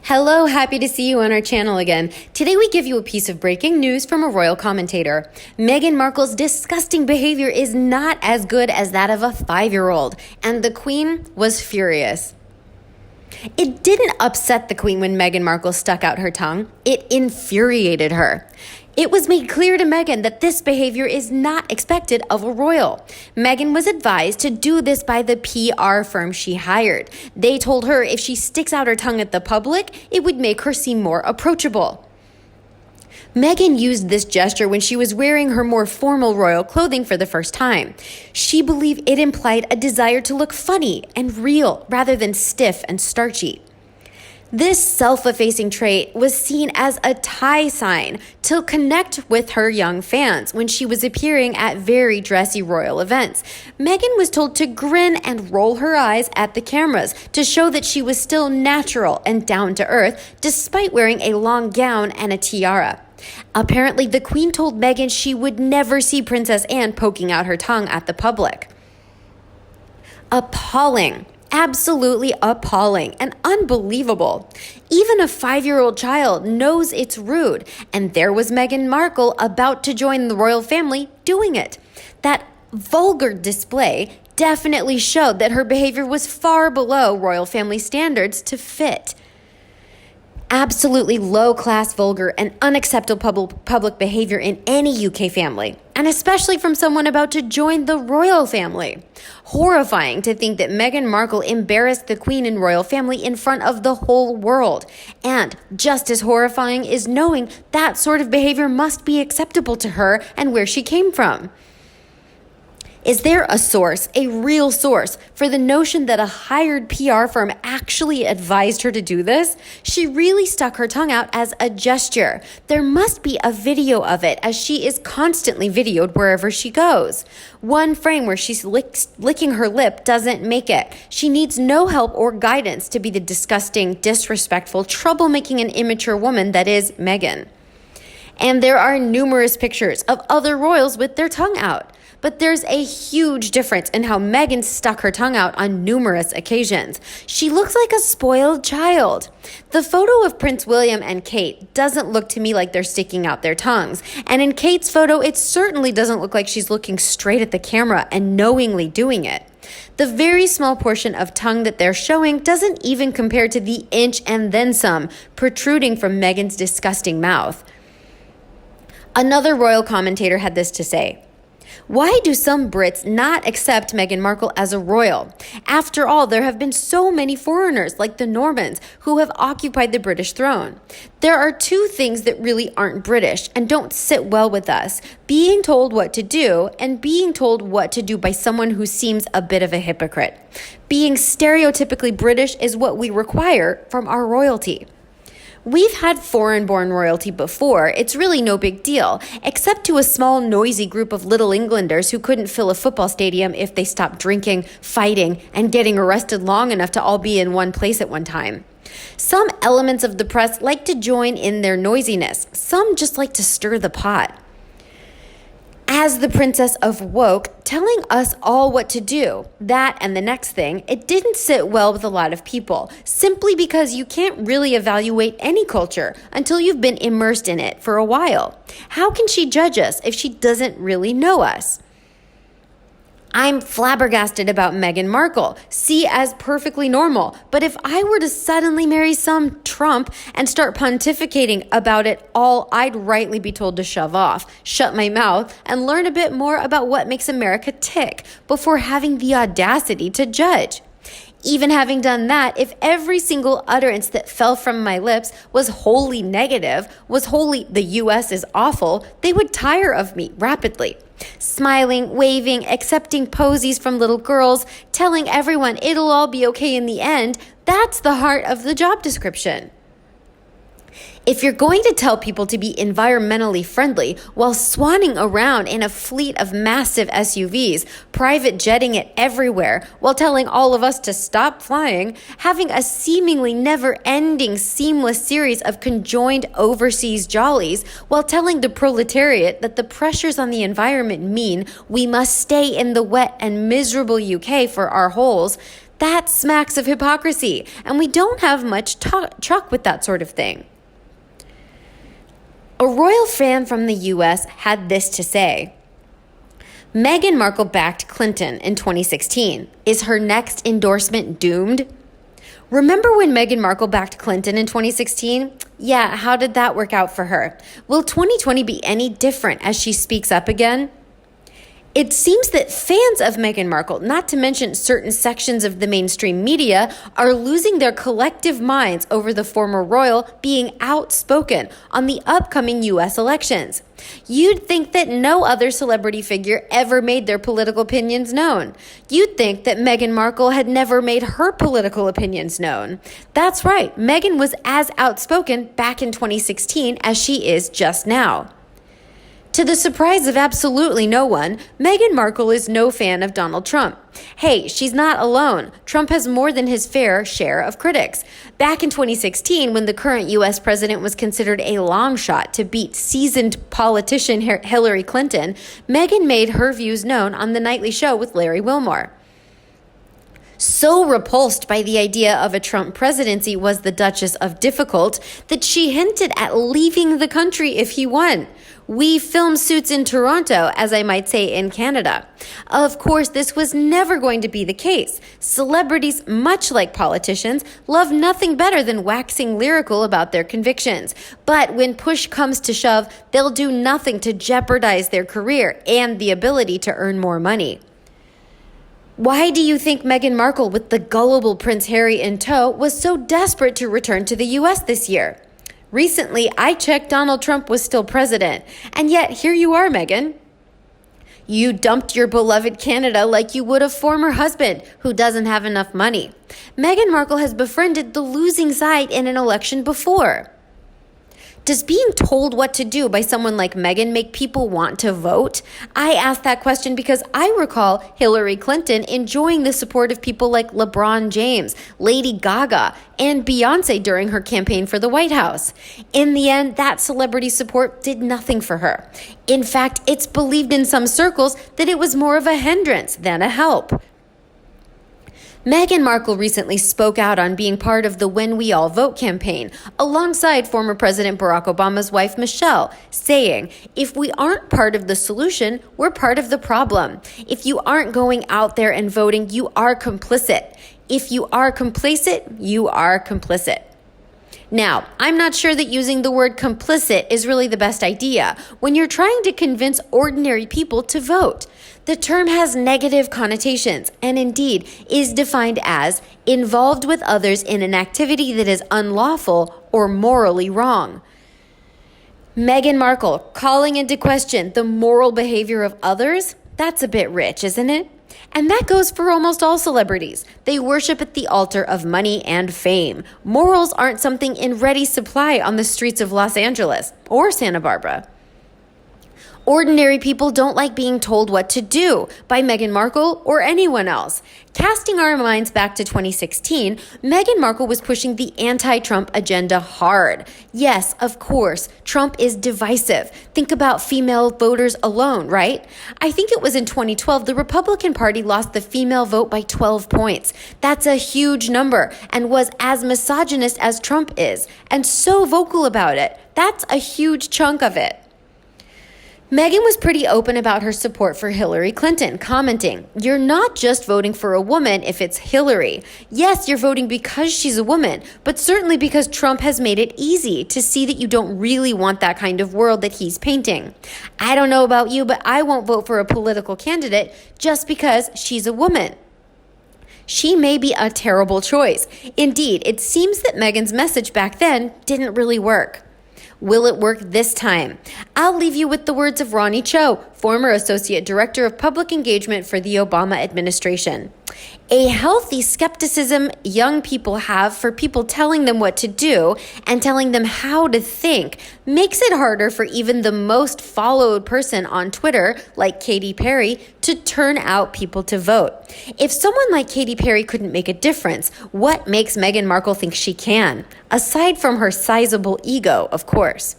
Hello, happy to see you on our channel again. Today we give you a piece of breaking news from a royal commentator. Meghan Markle's disgusting behavior is not as good as that of a 5-year-old, and the Queen was furious. It didn't upset the Queen when Meghan Markle stuck out her tongue. It infuriated her. It was made clear to Meghan that this behavior is not expected of a royal. Meghan was advised to do this by the PR firm she hired. They told her if she sticks out her tongue at the public, it would make her seem more approachable. Meghan used this gesture when she was wearing her more formal royal clothing for the first time. She believed it implied a desire to look funny and real rather than stiff and starchy. This self-effacing trait was seen as a tie sign to connect with her young fans when she was appearing at very dressy royal events. Meghan was told to grin and roll her eyes at the cameras to show that she was still natural and down to earth despite wearing a long gown and a tiara. Apparently, the Queen told Meghan she would never see Princess Anne poking out her tongue at the public. Appalling. Absolutely appalling and unbelievable. Even a 5-year-old child knows it's rude, and there was Meghan Markle about to join the royal family doing it. That vulgar display definitely showed that her behavior was far below royal family standards to fit. Absolutely low-class, vulgar, and unacceptable public behavior in any UK family, and especially from someone about to join the royal family. Horrifying to think that Meghan Markle embarrassed the Queen and royal family in front of the whole world. And just as horrifying is knowing that sort of behavior must be acceptable to her and where she came from. Is there a source, a real source, for the notion that a hired PR firm actually advised her to do this? She really stuck her tongue out as a gesture. There must be a video of it, as she is constantly videoed wherever she goes. One frame where she's licking her lip doesn't make it. She needs no help or guidance to be the disgusting, disrespectful, troublemaking, and immature woman that is Meghan. And there are numerous pictures of other royals with their tongue out. But there's a huge difference in how Meghan stuck her tongue out on numerous occasions. She looks like a spoiled child. The photo of Prince William and Kate doesn't look to me like they're sticking out their tongues. And in Kate's photo, it certainly doesn't look like she's looking straight at the camera and knowingly doing it. The very small portion of tongue that they're showing doesn't even compare to the inch and then some protruding from Meghan's disgusting mouth. Another royal commentator had this to say. Why do some Brits not accept Meghan Markle as a royal? After all, there have been so many foreigners like the Normans who have occupied the British throne. There are two things that really aren't British and don't sit well with us: being told what to do and being told what to do by someone who seems a bit of a hypocrite. Being stereotypically British is what we require from our royalty. We've had foreign-born royalty before. It's really no big deal, except to a small, noisy group of Little Englanders who couldn't fill a football stadium if they stopped drinking, fighting, and getting arrested long enough to all be in one place at one time. Some elements of the press like to join in their noisiness. Some just like to stir the pot. As the Princess of Woke, telling us all what to do, that and the next thing, it didn't sit well with a lot of people, simply because you can't really evaluate any culture until you've been immersed in it for a while. How can she judge us if she doesn't really know us? I'm flabbergasted about Meghan Markle, see as perfectly normal. But if I were to suddenly marry some Trump and start pontificating about it all, I'd rightly be told to shove off, shut my mouth, and learn a bit more about what makes America tick before having the audacity to judge. Even having done that, if every single utterance that fell from my lips was wholly negative, was wholly "the US is awful," they would tire of me rapidly. Smiling, waving, accepting posies from little girls, telling everyone it'll all be okay in the end, that's the heart of the job description. If you're going to tell people to be environmentally friendly while swanning around in a fleet of massive SUVs, private jetting it everywhere, while telling all of us to stop flying, having a seemingly never-ending seamless series of conjoined overseas jollies, while telling the proletariat that the pressures on the environment mean we must stay in the wet and miserable UK for our holes, That smacks of hypocrisy, and we don't have much truck with that sort of thing. A royal fan from the US had this to say: Meghan Markle backed Clinton in 2016. Is her next endorsement doomed? Remember when Meghan Markle backed Clinton in 2016? Yeah, how did that work out for her? Will 2020 be any different as she speaks up again? It seems that fans of Meghan Markle, not to mention certain sections of the mainstream media, are losing their collective minds over the former royal being outspoken on the upcoming U.S. elections. You'd think that no other celebrity figure ever made their political opinions known. You'd think that Meghan Markle had never made her political opinions known. That's right, Meghan was as outspoken back in 2016 as she is just now. To the surprise of absolutely no one, Meghan Markle is no fan of Donald Trump. Hey, she's not alone. Trump has more than his fair share of critics. Back in 2016, when the current U.S. president was considered a long shot to beat seasoned politician Hillary Clinton, Meghan made her views known on The Nightly Show with Larry Wilmore. So repulsed by the idea of a Trump presidency was the Duchess of Difficult that she hinted at leaving the country if he won. We film suits in Toronto, as I might say in Canada. Of course, this was never going to be the case. Celebrities, much like politicians, love nothing better than waxing lyrical about their convictions. But when push comes to shove, they'll do nothing to jeopardize their career and the ability to earn more money. Why do you think Meghan Markle, with the gullible Prince Harry in tow, was so desperate to return to the U.S. this year? Recently, I checked Donald Trump was still president, and yet here you are, Meghan. You dumped your beloved Canada like you would a former husband who doesn't have enough money. Meghan Markle has befriended the losing side in an election before. Does being told what to do by someone like Meghan make people want to vote? I ask that question because I recall Hillary Clinton enjoying the support of people like LeBron James, Lady Gaga, and Beyonce during her campaign for the White House. In the end, that celebrity support did nothing for her. In fact, it's believed in some circles that it was more of a hindrance than a help. Meghan Markle recently spoke out on being part of the When We All Vote campaign, alongside former President Barack Obama's wife, Michelle, saying, if we aren't part of the solution, we're part of the problem. If you aren't going out there and voting, you are complicit. If you are complacent, you are complicit. Now, I'm not sure that using the word complicit is really the best idea when you're trying to convince ordinary people to vote. The term has negative connotations and indeed is defined as involved with others in an activity that is unlawful or morally wrong. Meghan Markle calling into question the moral behavior of others? That's a bit rich, isn't it? And that goes for almost all celebrities. They worship at the altar of money and fame. Morals aren't something in ready supply on the streets of Los Angeles or Santa Barbara. Ordinary people don't like being told what to do by Meghan Markle or anyone else. Casting our minds back to 2016, Meghan Markle was pushing the anti-Trump agenda hard. Yes, of course, Trump is divisive. Think about female voters alone, right? I think it was in 2012 the Republican Party lost the female vote by 12 points. That's a huge number and was as misogynist as Trump is, and so vocal about it. That's a huge chunk of it. Meghan was pretty open about her support for Hillary Clinton, commenting, "You're not just voting for a woman if it's Hillary. Yes, you're voting because she's a woman, but certainly because Trump has made it easy to see that you don't really want that kind of world that he's painting. I don't know about you, but I won't vote for a political candidate just because she's a woman." She may be a terrible choice. Indeed, it seems that Meghan's message back then didn't really work. Will it work this time? I'll leave you with the words of Ronnie Cho, former Associate Director of Public Engagement for the Obama administration. A healthy skepticism young people have for people telling them what to do and telling them how to think makes it harder for even the most followed person on Twitter, like Katy Perry, to turn out people to vote. If someone like Katy Perry couldn't make a difference, what makes Meghan Markle think she can? Aside from her sizable ego, of course.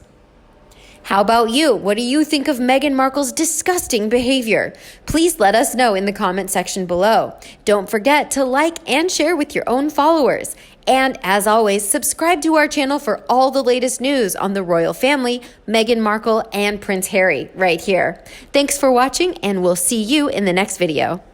How about you? What do you think of Meghan Markle's disgusting behavior? Please let us know in the comment section below. Don't forget to like and share with your own followers. And as always, subscribe to our channel for all the latest news on the royal family, Meghan Markle and Prince Harry right here. Thanks for watching, and we'll see you in the next video.